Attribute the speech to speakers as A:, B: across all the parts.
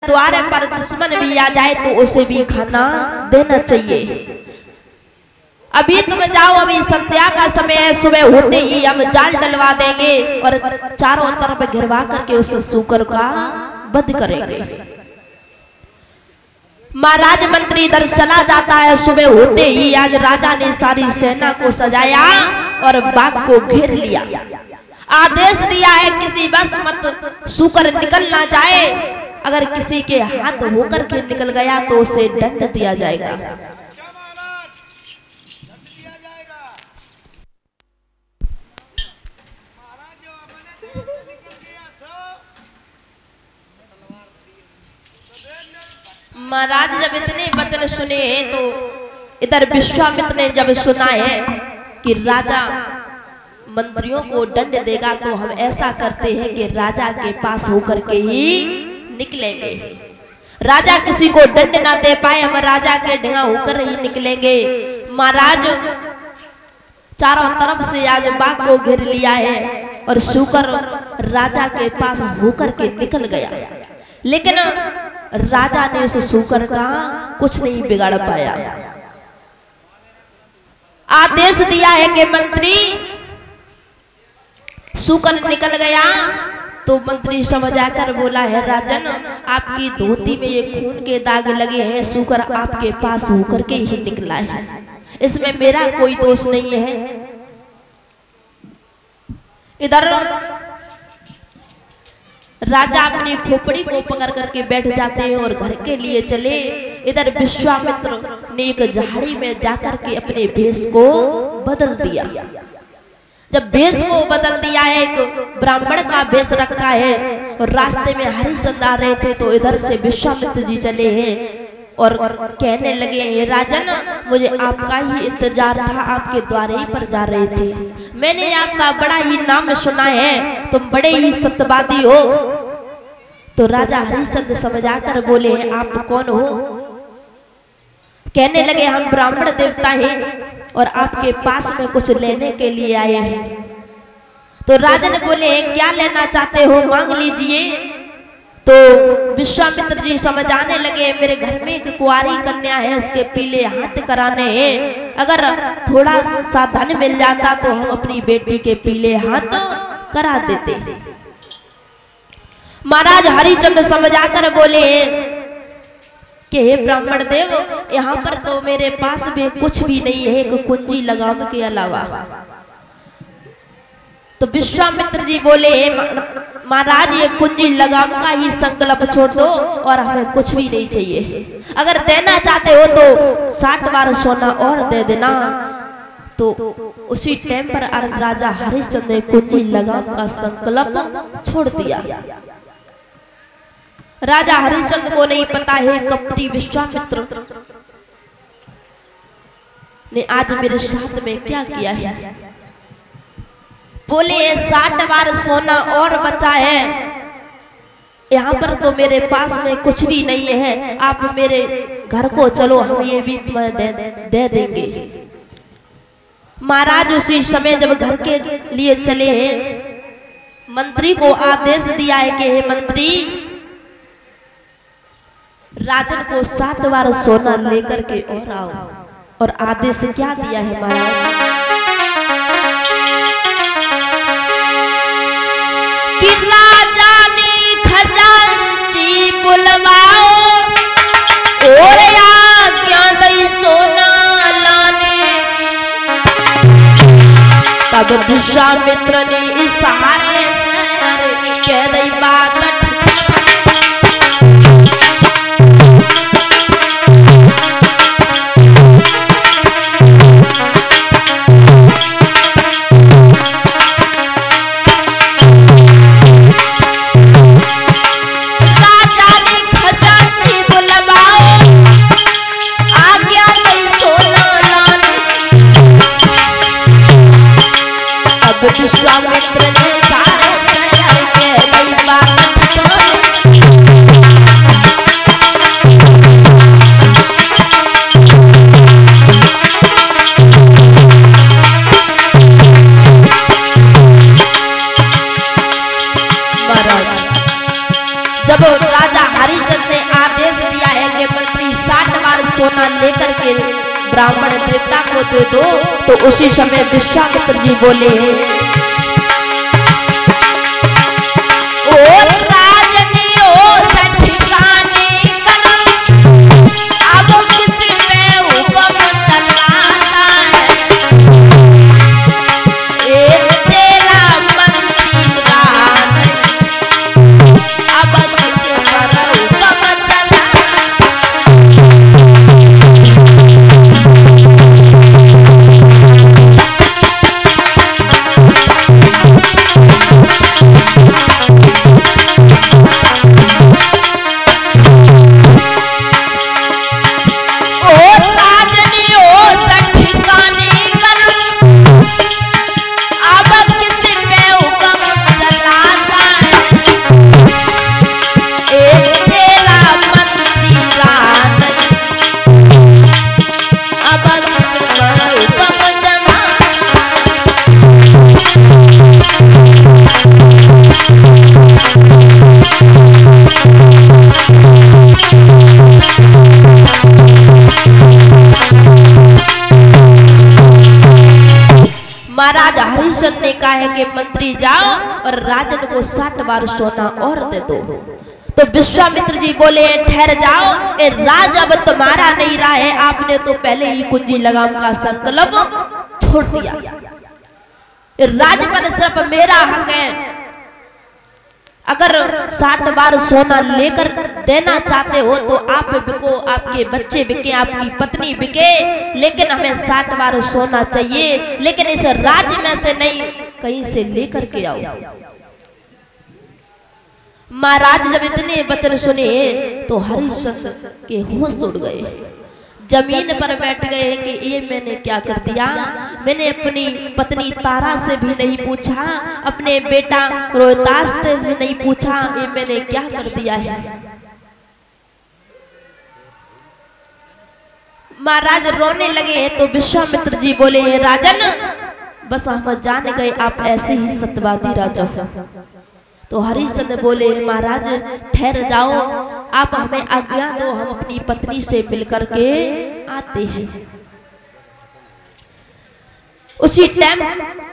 A: द्वारे पर दुश्मन भी आ जाए तो उसे भी खाना देना चाहिए। अभी तुम जाओ, अभी संध्या का समय है, सुबह होते ही हम जाल डलवा देंगे और चारों तरफ घिरवा करके उस सूकर का वध करेंगे। महाराज मंत्री इधर चला जाता है। सुबह होते ही आज राजा ने सारी सेना को सजाया और बाघ को घेर लिया। आदेश दिया है किसी वक्त मत सूकर निकल ना जाए, अगर किसी के हाथ होकर के निकल गया तो उसे दंड दिया जाएगा। महाराज जब इतने वचन सुने तो इधर विश्वामित्र ने जब सुना है कि राजा मंत्रियों को दंड देगा तो हम ऐसा करते हैं कि राजा के पास होकर के ही निकलेंगे। राजा किसी को दंड ना दे पाए, हम राजा के ढंगा होकर ही निकलेंगे। महाराज चारों तरफ से आज बाघ को घेर लिया है और सूकर राजा के पास होकर के निकल गया, लेकिन राजा ने उस सूकर का कुछ नहीं बिगाड़ पाया। आदेश दिया है कि मंत्री सूकर निकल गया तो मंत्री समझ आकर बोला है, राजन आपकी धोती में ये खून के दाग लगे हैं, सूकर आपके पास होकर के ही निकला है, इसमें मेरा कोई दोष नहीं है। इधर राजा अपनी खोपड़ी को पकड़ करके बैठ जाते हैं और घर के लिए चले। इधर विश्वामित्र ने एक झाड़ी में जाकर के अपने भेष को बदल दिया। जब भेष को बदल दिया है, एक ब्राह्मण का भेष रखा है और रास्ते में हरिश्चंद्र आ रहे थे तो इधर से विश्वामित्र जी चले हैं और कहने लगे, हे राजन मुझे आपका ही इंतजार था, आपके द्वारे ही पर जा रहे थे, मैंने आपका बड़ा ही नाम सुना है, तुम बड़े ही सत्यवादी हो। तो राजा हरिश्चंद्र समझ आकर बोले, हैं आप कौन हो? कहने लगे, हम ब्राह्मण देवता हैं और आपके पास में कुछ लेने के लिए आए हैं। तो राजन बोले, क्या लेना चाहते हो, मांग लीजिए। तो विश्वामित्र जी समझ आने लगे, मेरे घर में एक कुंवारी कन्या है, उसके पीले हाथ कराने हैं, अगर थोड़ा सा धन मिल जाता तो हम अपनी बेटी के पीले हाथ करा देते। महाराज हरिश्चंद्र समझ आकर बोले कि हे ब्राह्मण देव, यहाँ पर तो मेरे पास में कुछ भी नहीं है, एक कुंजी लगाम के अलावा। तो विश्वामित्र जी बोले, महाराज ये कुंजी लगाम का ही संकल्प छोड़ दो और हमें कुछ भी नहीं चाहिए, अगर देना चाहते हो तो 60 बार सोना और दे देना। तो उसी टाइम पर राजा हरिश्चंद्र ने कुंजी लगाम का संकल्प छोड़ दिया। राजा हरिश्चंद्र को नहीं पता है कपटी विश्वामित्र ने आज मेरे साथ में क्या किया है। बोले 60 बार सोना और बचा है, यहाँ पर तो मेरे पास में कुछ भी नहीं है, आप मेरे घर को चलो, हम ये भी तुम्हें दे देंगे। महाराज उसी समय जब घर के लिए चले हैं, मंत्री को आदेश दिया है कि हे मंत्री, राजन को 60 बार सोना लेकर के और आओ। और आदेश क्या दिया है महाराज कि राजा ने खजांची बुलवाओ और आज्ञा दई सोना लाने। तब विश्वामित्र ने इशारे से कह दई बात, विश्वामित्र ने सोना लेकर के ब्राह्मण देवता को दे दो। तो उसी समय विश्वामित्र जी बोले, ओ राजनी ओ ठिकाने कर, अब किसी पे हुक्म चलाता है, एक तेरा मंत्री राज, अब किसी पर हुक्म चला। महाराज हरिश्चंद्र ने कहा है कि मंत्री जाओ और राजन को 60 बार सोना और दे दो। तो विश्वामित्र जी बोले, ठहर जाओ, ए राज अब तुम्हारा नहीं रहा है, आपने तो पहले ही कुंजी लगाम का संकल्प छोड़ दिया। राज पर सिर्फ मेरा हक है। अगर 60 बार सोना लेकर देना चाहते हो तो आप बिको, आपके बच्चे बिके, आपकी पत्नी बिके, लेकिन हमें 60 बार सोना चाहिए, लेकिन इस राज्य में से नहीं, कहीं से लेकर के आओ। महाराज जब इतने वचन सुने तो हरिश्चंद्र के होश उड़ गए, जमीन पर बैठ गए कि ये मैंने क्या कर दिया। मैंने अपनी पत्नी तारा से भी नहीं पूछा, अपने बेटा रोहितास से भी नहीं पूछा, ये मैंने क्या कर दिया है। महाराज रोने लगे तो विश्वामित्र जी बोले, राजन बस हम जान गए आप ऐसे ही सत्यवादी राजा हो। तो हरिश्चंद्र बोले, महाराज ठहर जाओ, आप हमें आज्ञा दो, हम अपनी पत्नी से मिलकर के आते हैं। उसी टाइम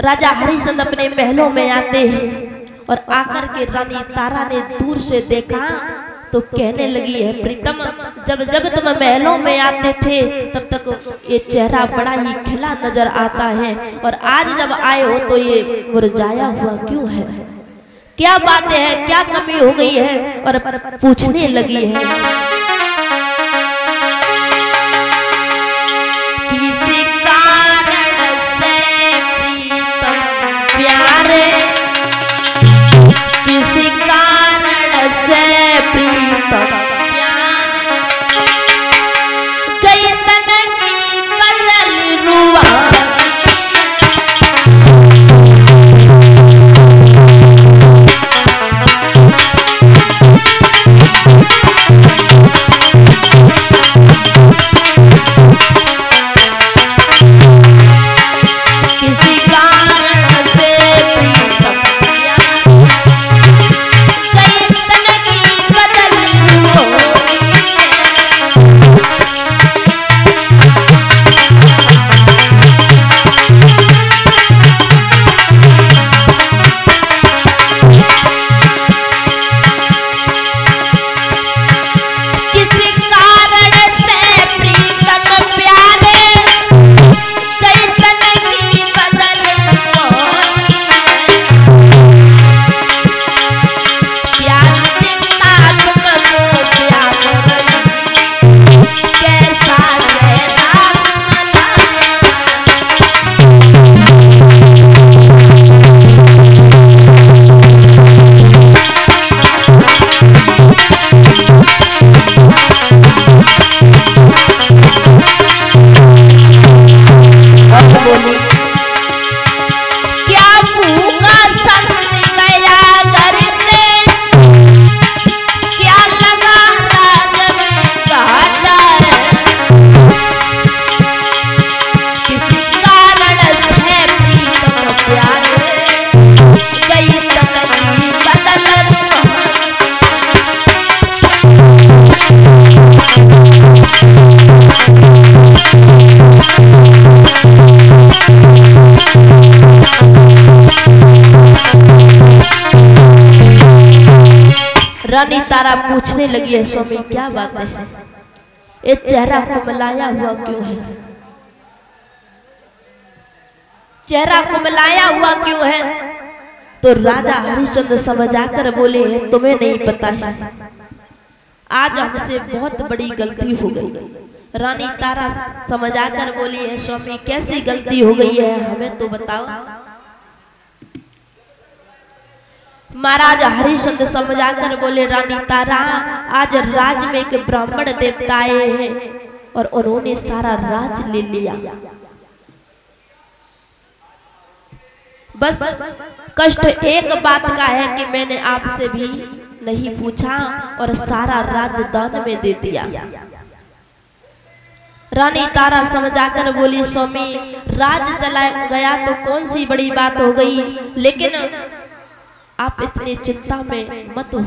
A: राजा हरिश्चंद्र अपने महलों में आते हैं और आकर के रानी तारा ने दूर से देखा तो कहने लगी है, प्रीतम जब जब तुम महलों में आते थे तब तक ये चेहरा बड़ा ही खिला नजर आता है, और आज जब आए हो तो ये मुरझाया हुआ क्यों है, क्या बातें हैं, क्या कमी हो गई है। और पूछने लगी है, किसी कारण से प्रीतम प्यारे, किसी कारण से प्रीतम प्यारे, कई तन की बदल रुआ, रानी तारा पूछने लगी है, स्वामी क्या बात है, ये चेहरा कुमलाया हुआ क्यों है, चेहरा कुमलाया हुआ क्यों है। तो राजा हरिश्चंद्र समझ आकर बोले, तुम्हें नहीं पता है, आज हमसे बहुत बड़ी गलती हो गई। रानी तारा समझ आकर बोली है, स्वामी कैसी गलती हो गई है, हमें तो बताओ। महाराज हरिश्चंद्र समझ आकर बोले, रानी तारा आज राज में एक ब्राह्मण देवता आए हैं और उन्होंने सारा राज ले लिया। बस कष्ट एक बात का है कि मैंने आपसे भी नहीं पूछा और सारा राज दान में दे दिया। रानी तारा समझ आकर बोली, स्वामी राज चला गया तो कौन सी बड़ी बात हो गई, लेकिन आप इतने चिंता में मत हो।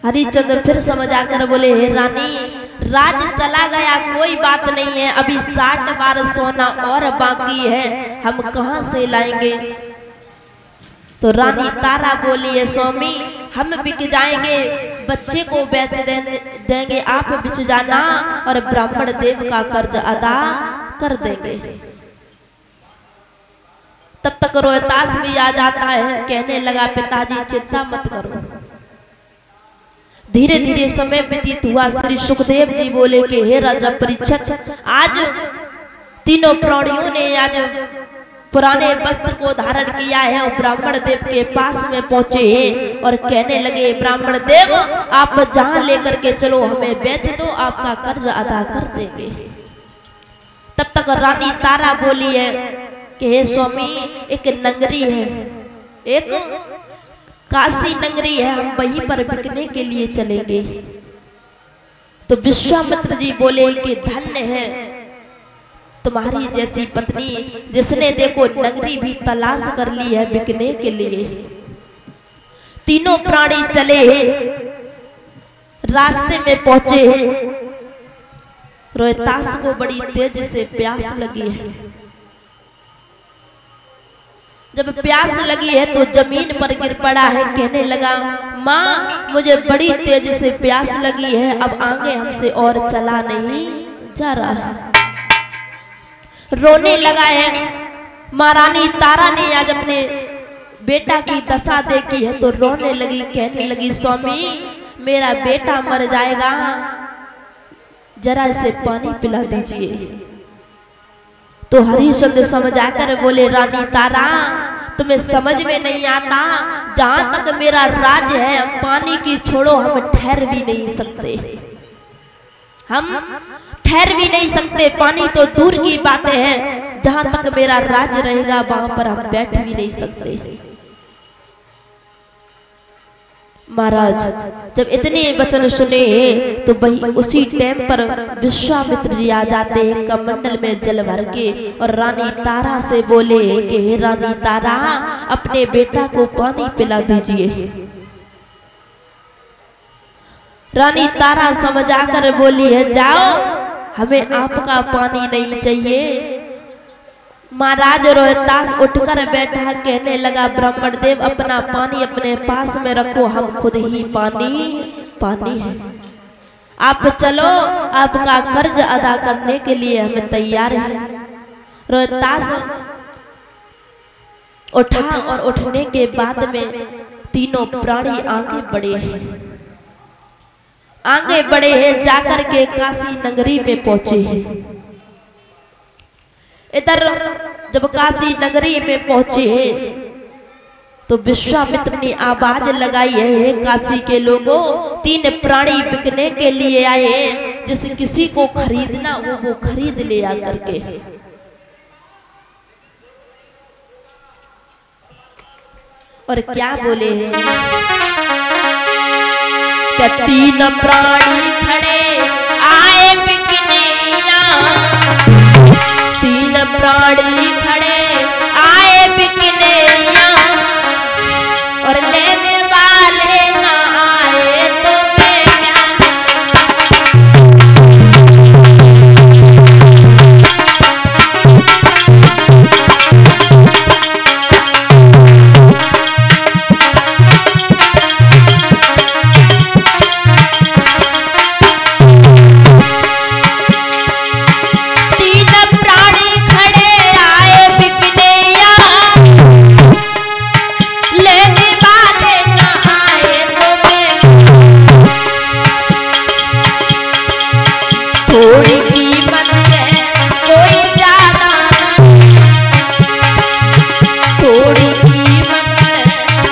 A: हरिश्चंद्र फिर समझ आकर बोले, हे रानी राज चला गया कोई बात नहीं है, अभी 60 बार सोना और बाकी है, हम कहां से लाएंगे। तो रानी तारा बोली है, स्वामी हम बिक जाएंगे, बच्चे को बेच देंगे, आप बिक जाना और ब्राह्मण देव का कर्ज अदा कर देंगे। तब तक रोहतास भी आ जाता है, कहने लगा पिताजी चिंता मत करो। धीरे धीरे समय व्यतीत हुआ। श्री सुखदेव जी बोले कि हे राजा परीक्षित, आज तीनों प्राणियों ने आज पुराने वस्त्र को धारण किया है और ब्राह्मण देव के पास में पहुंचे हैं और कहने लगे, ब्राह्मण देव आप जहां लेकर के चलो, हमें बेच दो, आपका कर्ज अदा कर देंगे। तब तक रानी तारा बोली है कि हे स्वामी एक नगरी है, एक काशी नगरी है, हम वहीं पर बिकने के लिए चलेंगे। तो विश्वामित्र जी बोले कि धन्य है तुम्हारी जैसी पत्नी, जिसने देखो नगरी भी तलाश कर ली है बिकने के लिए। तीनों प्राणी चले हैं, रास्ते में पहुंचे हैं। रोहतास को बड़ी तेज से प्यास लगी है। जब प्यास लगी है तो जमीन पर गिर पड़ा है, कहने लगा, माँ मुझे बड़ी तेज से प्यास लगी है, अब आगे हमसे और चला नहीं जा रहा है। रोने लगा है। महारानी तारा ने आज अपने बेटा की दशा देखी है तो रोने लगी, कहने लगी, स्वामी मेरा बेटा मर जाएगा, जरा इसे पानी पिला दीजिए। तो हरिश्चंद्र समझ आकर बोले, रानी तारा तुम्हें समझ में नहीं आता, जहां तक मेरा राज है हम पानी की छोड़ो, हम ठहर भी नहीं सकते, हम ठहर भी नहीं सकते, पानी तो दूर की बातें हैं, जहां तक मेरा राज रहेगा वहां पर हम बैठ भी नहीं सकते। महाराज जब इतने वचन सुने तो वही उसी टाइम पर विश्वामित्र जी आ जाते हैं कमंडल में जल भर के और रानी तारा से बोले कि हे रानी तारा अपने बेटा को पानी पिला दीजिए। रानी तारा समझ आकर बोली है, जाओ हमें आपका पानी नहीं चाहिए। महाराज रोहतास उठकर बैठा, कहने लगा, ब्राह्मण देव अपना पानी अपने पास में रखो, हम खुद ही पानी है, आप चलो, आपका कर्ज अदा करने के लिए हमें तैयार है। रोहतास उठा और उठने के बाद में तीनों प्राणी आगे बढ़े हैं, जाकर के काशी नगरी में पहुंचे हैं। इधर जब काशी नगरी में पहुंचे हैं तो विश्वामित्र ने आवाज लगाई है, काशी के लोगों, 3 प्राणी बिकने के लिए आए हैं, जिस किसी को खरीदना हो वो खरीद ले आकर के। और क्या बोले हैं, क्या 3 प्राणी खड़े आए बिकने, 3 प्राणी खड़े आए बिकने और लेने वाले ना आए तो मैं क्या थोड़ी कीमत है कोई ज्यादा थोड़ी कीमत है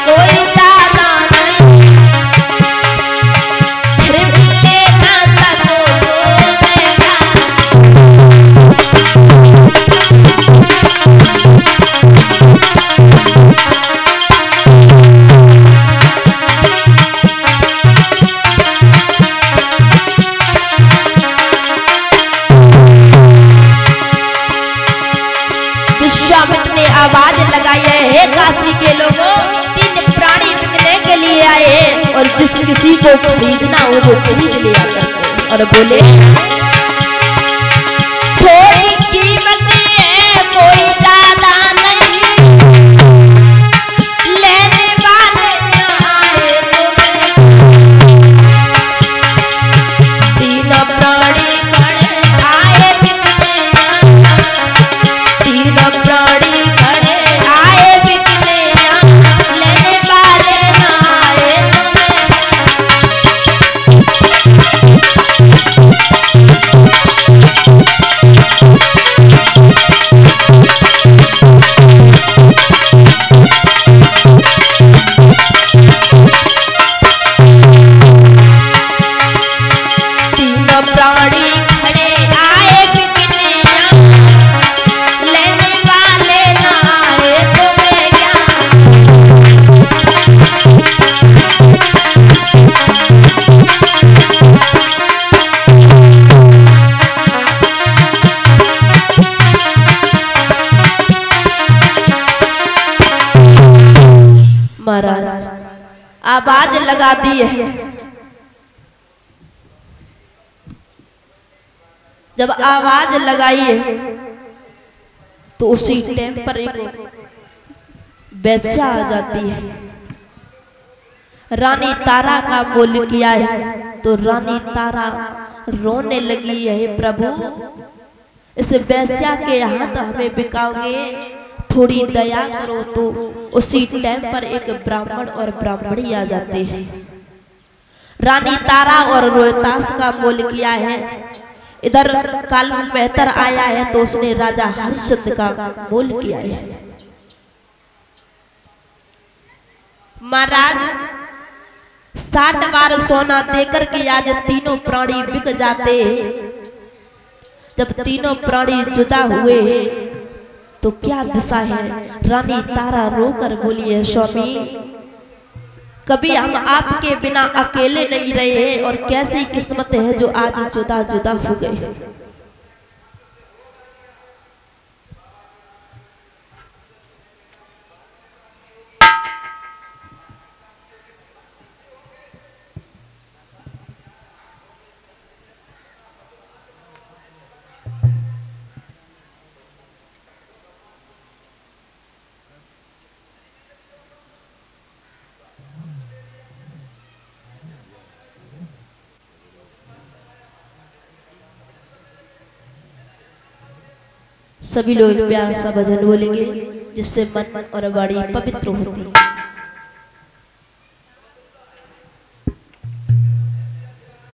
A: कोई ज्यादा नहीं फिर मिले ना सको विश्वामित्र ने आवाज लगाई है, काशी के लोगों 3 प्राणी बिकने के लिए आए हैं और जिस किसी को खरीदना हो वो खरीद लिया करते और बोले थोड़ी कीमत है कोई ज्यादा नहीं लेने वाले आए तुम्हें 3 प्राणी खड़े आए बिकने 3 प्राणी खड़े आए बिकने लेने वाले ना आए प्राणी खड़े आए बिकने लेने वाले ना आए तुम्हें क्या महाराज आवाज लगा दी है। जब आवाज लगाई है तो उसी टाइम पर एक वेश्या आ जाती है। रानी तारा का बोल किया है तो रानी तारा रोने लगी है, प्रभु इस वेश्या के हाथ हमें बिकाओगे, थोड़ी दया करो। तो उसी टाइम पर एक ब्राह्मण और ब्राह्मणी आ जाते हैं। रानी तारा और रोहतास का बोल किया है। इधर कालू मेहतर आया है तो उसने राजा हरिश्चंद्र का बोल किया है। महाराज 60 बार सोना देकर के आज 3 प्राणी बिक जाते हैं। जब 3 प्राणी जुदा हुए हैं तो क्या दशा है। रानी तारा रोकर बोली है, स्वामी कभी हम आपके बिना अकेले नहीं रहे हैं और कैसी किस्मत है जो आज जुदा जुदा हो गए। सभी लोग प्यार सा भजन बोलेंगे जिससे मन और वाणी पवित्र होती है।